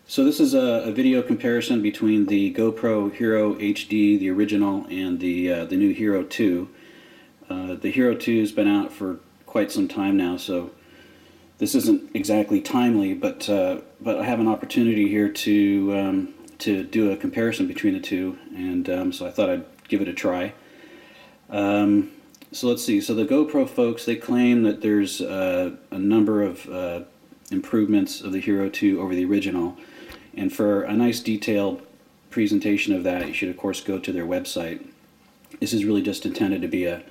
So this is a video comparison between the GoPro Hero HD, the original, and the new Hero 2. The Hero 2 has been out for quite some time now, so this isn't exactly timely, but I have an opportunity here to do a comparison between the two, and so I thought I'd give it a try. So let's see. So the GoPro folks, they claim that there's a number of improvements of the Hero 2 over the original. And for a nice detailed presentation of that, you should of course go to their website. This is really just intended to be a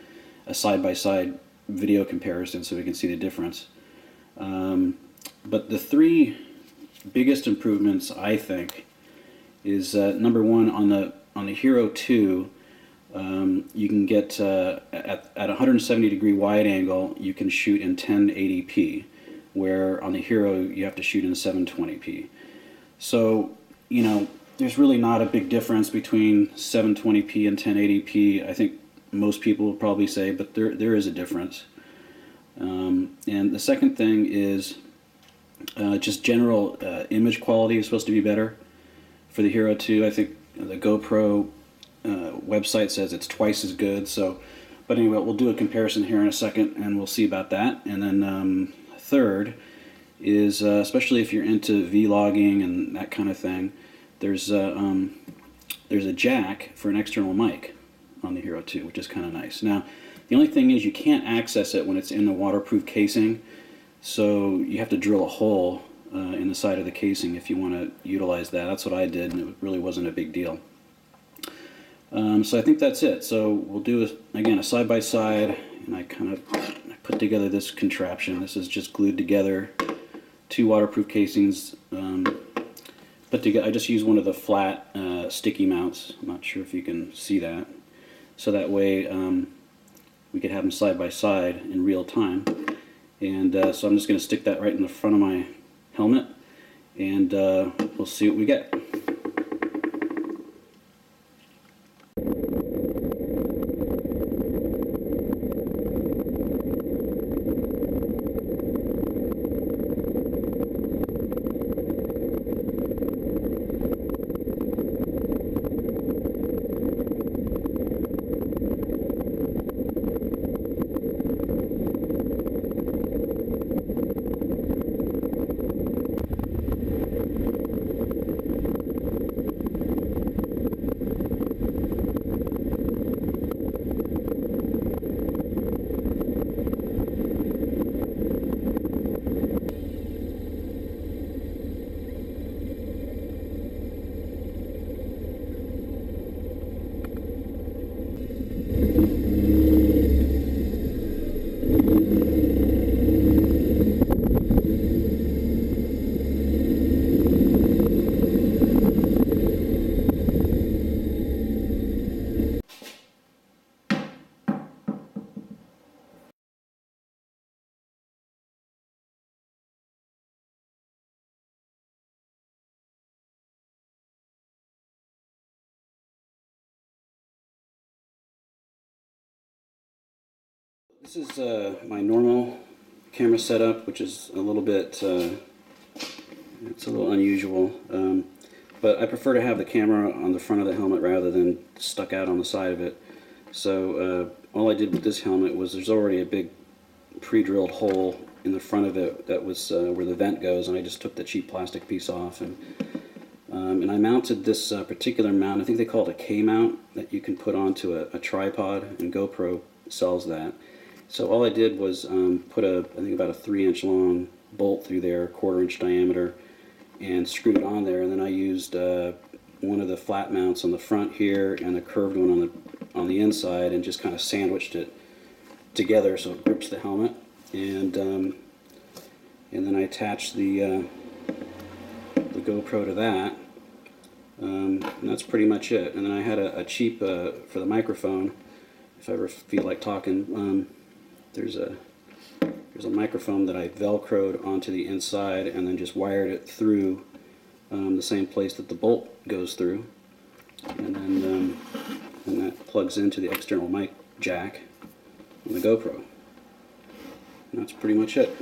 side-by-side video comparison so we can see the difference. But the three biggest improvements, I think, is number one, on the Hero 2, you can get at 170-degree wide angle, you can shoot in 1080p, where on the Hero you have to shoot in 720p. So, you know, there's really not a big difference between 720p and 1080p. I think most people will probably say, but there is a difference. And the second thing is just general image quality is supposed to be better for the Hero 2. I think the GoPro website says it's twice as good. So, but anyway, we'll do a comparison here in a second, and we'll see about that. And then third is especially if you're into vlogging and that kind of thing, there's a jack for an external mic on the Hero 2, which is kind of nice. Now, the only thing is you can't access it when it's in the waterproof casing, so you have to drill a hole in the side of the casing if you want to utilize that. That's what I did, and it really wasn't a big deal. So I think that's it. So we'll do, again, a side-by-side, and I put together this contraption. This is just glued together, two waterproof casings put together. I just use one of the flat sticky mounts. I'm not sure if you can see that. So that way we could have them side by side in real time. And so I'm just going to stick that right in the front of my helmet, and we'll see what we get. This is my normal camera setup, which is a little bit, it's a little unusual, but I prefer to have the camera on the front of the helmet rather than stuck out on the side of it. So all I did with this helmet was, there's already a big pre-drilled hole in the front of it that was where the vent goes, and I just took the cheap plastic piece off, and I mounted this particular mount. I think they call it a K-mount, that you can put onto a tripod, and GoPro sells that. So all I did was put I think about a 3-inch long bolt through there, 1/4-inch diameter, and screwed it on there. And then I used one of the flat mounts on the front here and a curved one on the inside, and just kind of sandwiched it together so it grips the helmet. And then I attached the GoPro to that, and that's pretty much it. And then I had a cheap for the microphone, if I ever feel like talking. There's a microphone that I velcroed onto the inside and then just wired it through the same place that the bolt goes through, and then that plugs into the external mic jack on the GoPro. And that's pretty much it.